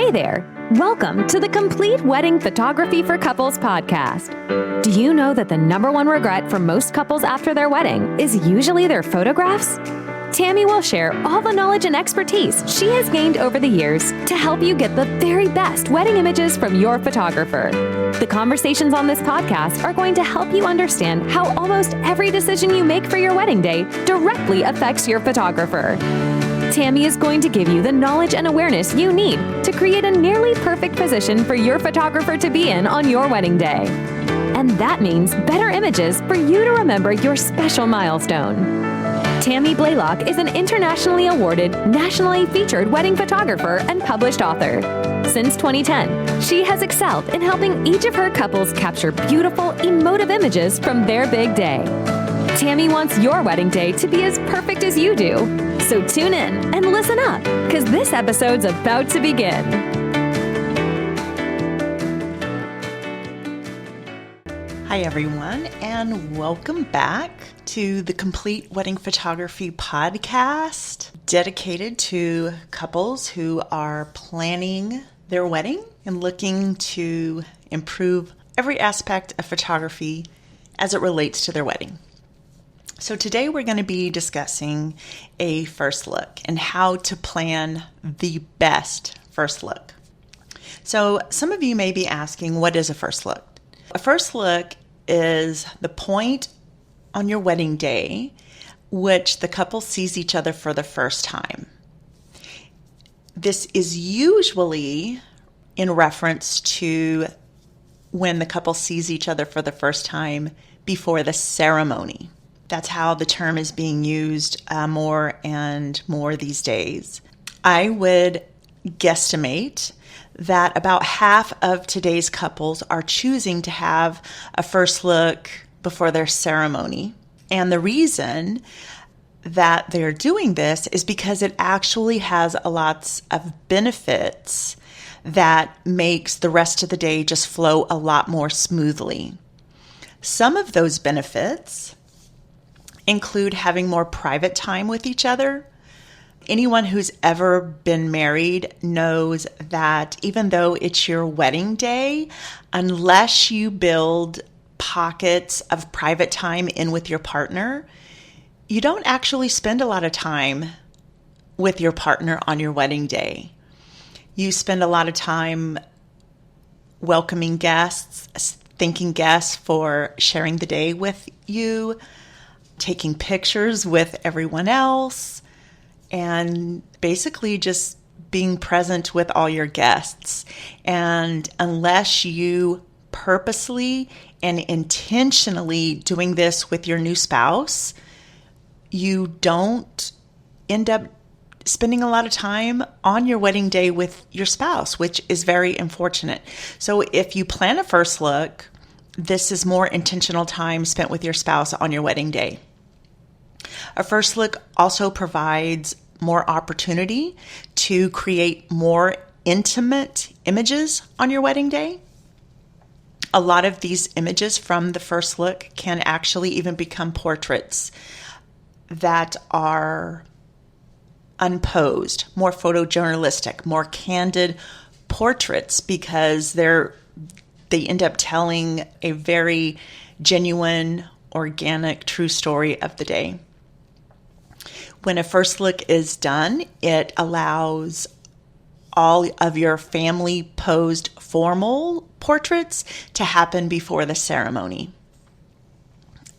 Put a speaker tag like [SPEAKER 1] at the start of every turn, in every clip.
[SPEAKER 1] Hey there! Welcome to the Complete Wedding Photography for Couples podcast. Do you know that the number one regret for most couples after their wedding is usually their photographs? Tammy will share all the knowledge and expertise she has gained over the years to help you get the very best wedding images from your photographer. The conversations on this podcast are going to help you understand how almost every decision you make for your wedding day directly affects your photographer. Tammy is going to give you the knowledge and awareness you need to create a nearly perfect position for your photographer to be in on your wedding day. And that means better images for you to remember your special milestone. Tammy Blaylock is an internationally awarded, nationally featured wedding photographer and published author. Since 2010, she has excelled in helping each of her couples capture beautiful, emotive images from their big day. Tammy wants your wedding day to be as perfect as you do. So tune in and listen up, because this episode's about to begin.
[SPEAKER 2] Hi, everyone, and welcome back to the Complete Wedding Photography podcast, dedicated to couples who are planning their wedding and looking to improve every aspect of photography as it relates to their wedding. So today we're going to be discussing a first look and how to plan the best first look. So some of you may be asking, what is a first look? A first look is the point on your wedding day which the couple sees each other for the first time. This is usually in reference to when the couple sees each other for the first time before the ceremony. That's how the term is being used more and more these days. I would guesstimate that about half of today's couples are choosing to have a first look before their ceremony. And the reason that they're doing this is because it actually has a lots of benefits that makes the rest of the day just flow a lot more smoothly. Some of those benefits include having more private time with each other. Anyone who's ever been married knows that even though it's your wedding day, unless you build pockets of private time in with your partner, you don't actually spend a lot of time with your partner on your wedding day. You spend a lot of time welcoming guests, thanking guests for sharing the day with you, taking pictures with everyone else, and basically just being present with all your guests. And unless you purposely and intentionally doing this with your new spouse, you don't end up spending a lot of time on your wedding day with your spouse, which is very unfortunate. So if you plan a first look, this is more intentional time spent with your spouse on your wedding day. A first look also provides more opportunity to create more intimate images on your wedding day. A lot of these images from the first look can actually even become portraits that are unposed, more photojournalistic, more candid portraits, because they end up telling a very genuine, organic, true story of the day. When a first look is done, it allows all of your family posed formal portraits to happen before the ceremony,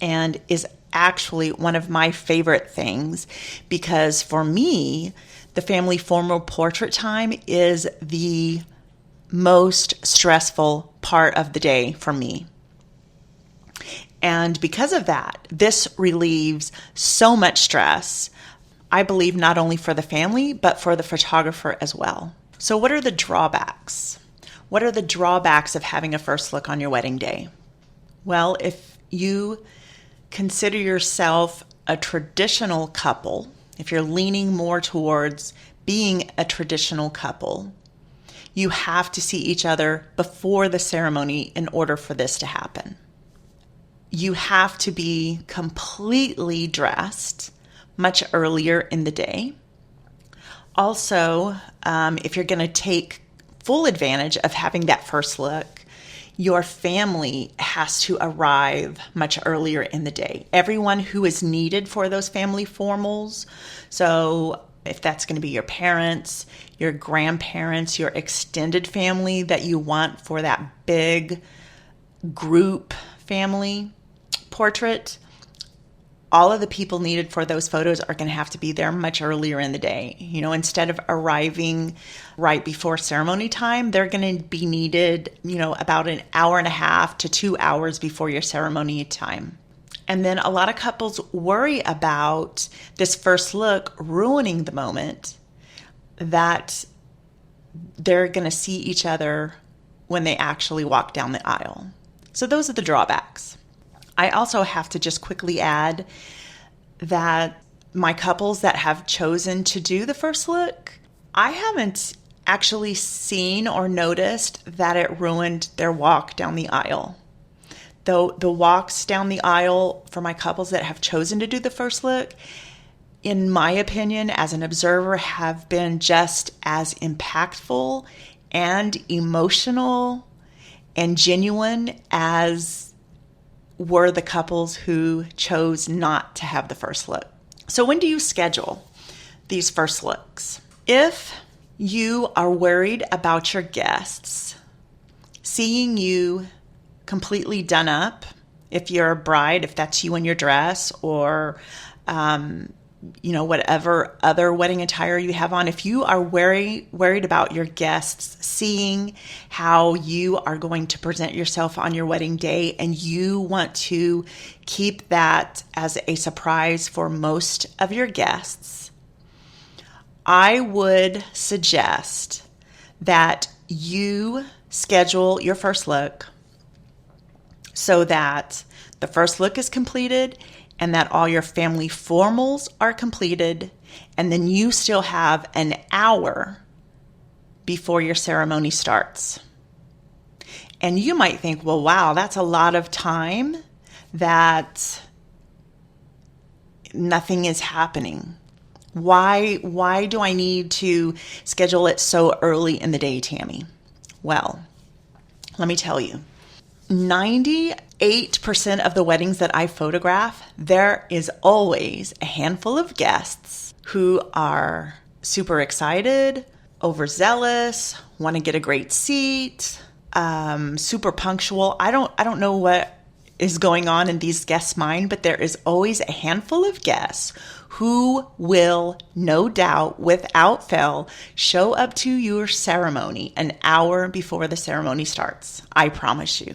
[SPEAKER 2] and is actually one of my favorite things, because for me, the family formal portrait time is the most stressful part of the day for me. And because of that, this relieves so much stress, I believe, not only for the family, but for the photographer as well. So what are the drawbacks? What are the drawbacks of having a first look on your wedding day? Well, if you consider yourself a traditional couple, if you're leaning more towards being a traditional couple, you have to see each other before the ceremony in order for this to happen. You have to be completely dressed much earlier in the day. Also, if you're going to take full advantage of having that first look, your family has to arrive much earlier in the day. Everyone who is needed for those family formals, so if that's going to be your parents, your grandparents, your extended family that you want for that big group family portrait, all of the people needed for those photos are going to have to be there much earlier in the day. Instead of arriving right before ceremony time, they're going to be needed, about an hour and a half to 2 hours before your ceremony time. And then a lot of couples worry about this first look ruining the moment that they're going to see each other when they actually walk down the aisle. So those are the drawbacks. I also have to just quickly add that my couples that have chosen to do the first look, I haven't actually seen or noticed that it ruined their walk down the aisle. Though the walks down the aisle for my couples that have chosen to do the first look, in my opinion, as an observer, have been just as impactful and emotional and genuine as were the couples who chose not to have the first look. So when do you schedule these first looks? If you are worried about your guests seeing you completely done up, if you're a bride, if that's you in your dress, or whatever other wedding attire you have on, if you are worried about your guests seeing how you are going to present yourself on your wedding day, and you want to keep that as a surprise for most of your guests, I would suggest that you schedule your first look so that the first look is completed and that all your family formals are completed, and then you still have an hour before your ceremony starts. And you might think, well, wow, that's a lot of time that nothing is happening. Why do I need to schedule it so early in the day, Tammy? Well, let me tell you. 98% of the weddings that I photograph, there is always a handful of guests who are super excited, overzealous, want to get a great seat, super punctual. I don't know what is going on in these guests' mind, but there is always a handful of guests who will, no doubt, without fail, show up to your ceremony an hour before the ceremony starts. I promise you.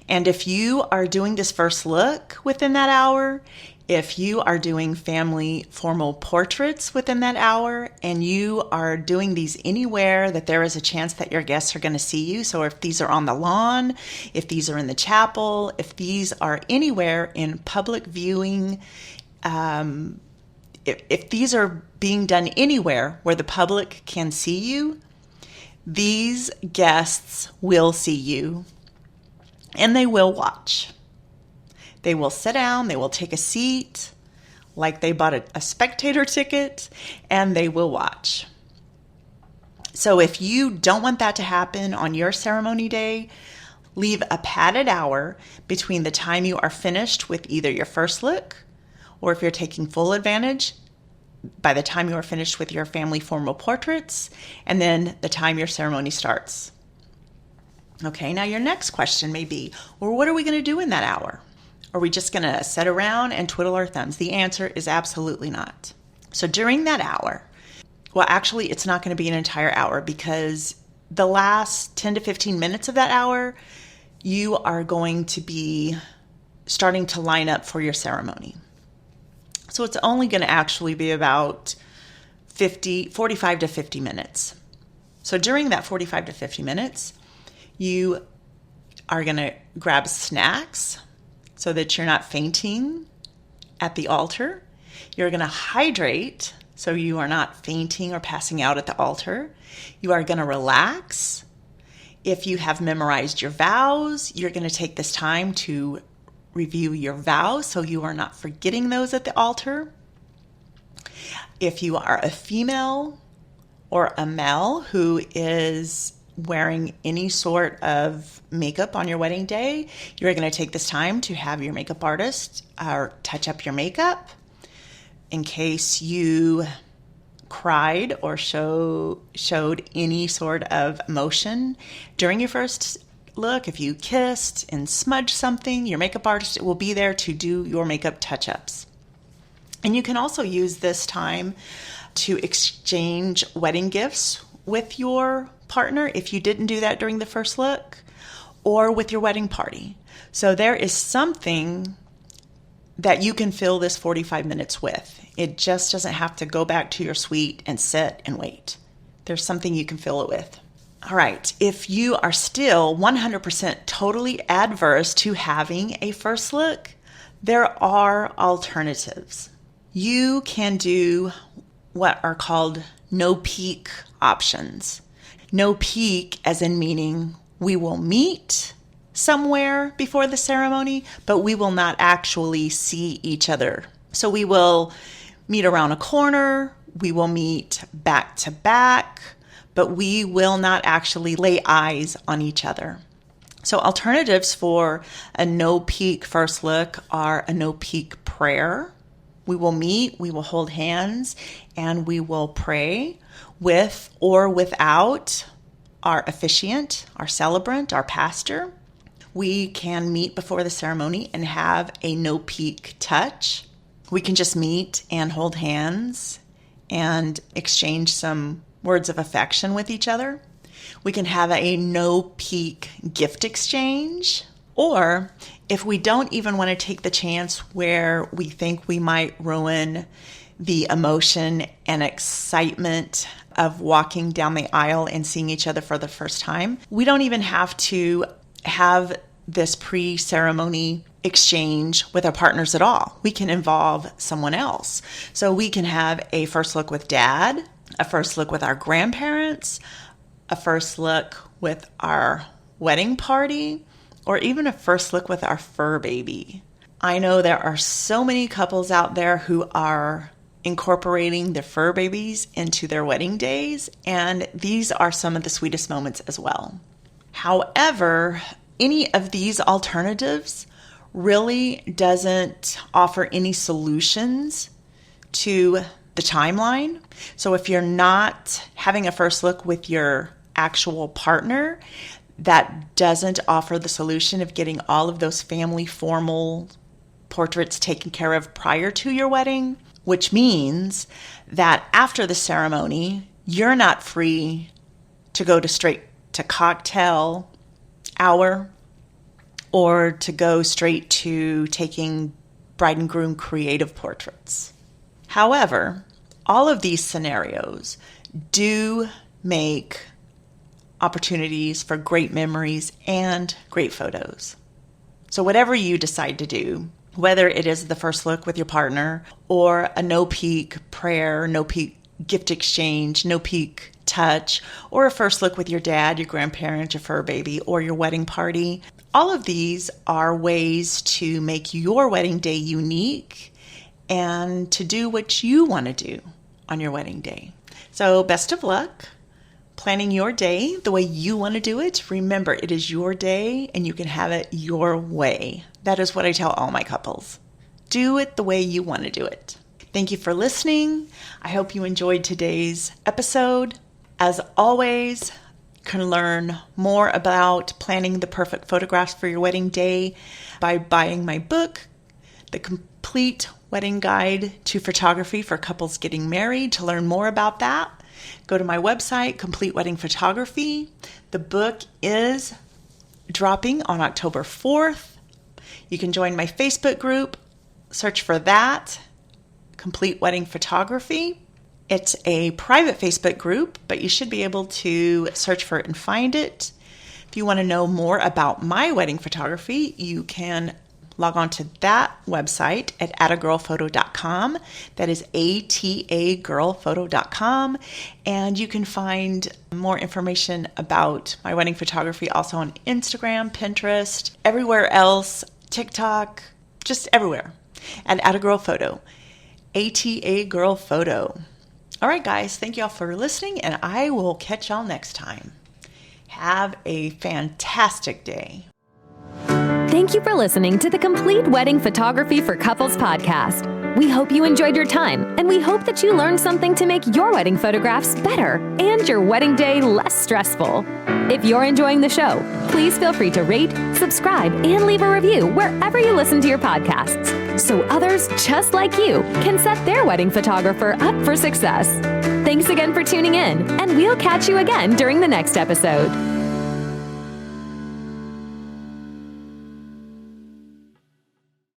[SPEAKER 2] And if you are doing this first look within that hour, if you are doing family formal portraits within that hour, and you are doing these anywhere that there is a chance that your guests are going to see you, so if these are on the lawn, if these are in the chapel, if these are anywhere in public viewing, if these are being done anywhere where the public can see you, these guests will see you. And they will watch. They will sit down, they will take a seat like they bought a spectator ticket, and they will watch. So if you don't want that to happen on your ceremony day, leave a padded hour between the time you are finished with either your first look, or if you're taking full advantage, by the time you are finished with your family formal portraits, and then the time your ceremony starts. Okay, now your next question may be, well, what are we going to do in that hour? Are we just going to sit around and twiddle our thumbs? The answer is absolutely not. So during that hour, well, actually, it's not going to be an entire hour, because the last 10 to 15 minutes of that hour, you are going to be starting to line up for your ceremony. So it's only going to actually be about 45 to 50 minutes. So during that 45 to 50 minutes, you are going to grab snacks so that you're not fainting at the altar. You're going to hydrate so you are not fainting or passing out at the altar. You are going to relax. If you have memorized your vows, you're going to take this time to review your vows so you are not forgetting those at the altar. If you are a female or a male who is wearing any sort of makeup on your wedding day, you're going to take this time to have your makeup artist touch up your makeup. In case you cried or showed any sort of emotion during your first look, if you kissed and smudged something, your makeup artist will be there to do your makeup touch-ups. And you can also use this time to exchange wedding gifts with your partner if you didn't do that during the first look, or with your wedding party. So there is something that you can fill this 45 minutes with. It just doesn't have to go back to your suite and sit and wait. There's something you can fill it with. All right, if you are still 100% totally adverse to having a first look, there are alternatives. You can do what are called no peek options. No peek as in meaning we will meet somewhere before the ceremony, but we will not actually see each other. So we will meet around a corner, we will meet back to back, but we will not actually lay eyes on each other. So alternatives for a no peek first look are a no peek prayer. We will meet, we will hold hands, and we will pray with or without our officiant, our celebrant, our pastor. We can meet before the ceremony and have a no peek touch. We can just meet and hold hands and exchange some words of affection with each other. We can have a no peek gift exchange. Or if we don't even want to take the chance where we think we might ruin the emotion and excitement of walking down the aisle and seeing each other for the first time, we don't even have to have this pre-ceremony exchange with our partners at all. We can involve someone else. So we can have a first look with dad, a first look with our grandparents, a first look with our wedding party, or even a first look with our fur baby. I know there are so many couples out there who are incorporating their fur babies into their wedding days, and these are some of the sweetest moments as well. However, any of these alternatives really doesn't offer any solutions to the timeline. So if you're not having a first look with your actual partner, that doesn't offer the solution of getting all of those family formal portraits taken care of prior to your wedding, which means that after the ceremony, you're not free to go straight to cocktail hour or to go straight to taking bride and groom creative portraits. However, all of these scenarios do make opportunities for great memories and great photos. So whatever you decide to do, whether it is the first look with your partner or a no peek prayer, no peek gift exchange, no peek touch, or a first look with your dad, your grandparents, your fur baby, or your wedding party, all of these are ways to make your wedding day unique and to do what you want to do on your wedding day. So best of luck planning your day the way you want to do it. Remember, it is your day and you can have it your way. That is what I tell all my couples. Do it the way you want to do it. Thank you for listening. I hope you enjoyed today's episode. As always, you can learn more about planning the perfect photographs for your wedding day by buying my book, The Complete Wedding Guide to Photography for Couples Getting Married. To learn more about that, go to my website, Complete Wedding Photography. The book is dropping on October 4th. You can join my Facebook group. Search for that, Complete Wedding Photography. It's a private Facebook group, but you should be able to search for it and find it. If you want to know more about my wedding photography, you can log on to that website at atagirlphoto.com. That is atagirlphoto.com. And you can find more information about my wedding photography also on Instagram, Pinterest, everywhere else, TikTok, just everywhere at atagirlphoto. ATA Girl Photo. All right, guys, thank y'all for listening, and I will catch y'all next time. Have a fantastic day.
[SPEAKER 1] Thank you for listening to the Complete Wedding Photography for Couples podcast. We hope you enjoyed your time, and we hope that you learned something to make your wedding photographs better and your wedding day less stressful. If you're enjoying the show, please feel free to rate, subscribe, and leave a review wherever you listen to your podcasts, so others just like you can set their wedding photographer up for success. Thanks again for tuning in, and we'll catch you again during the next episode.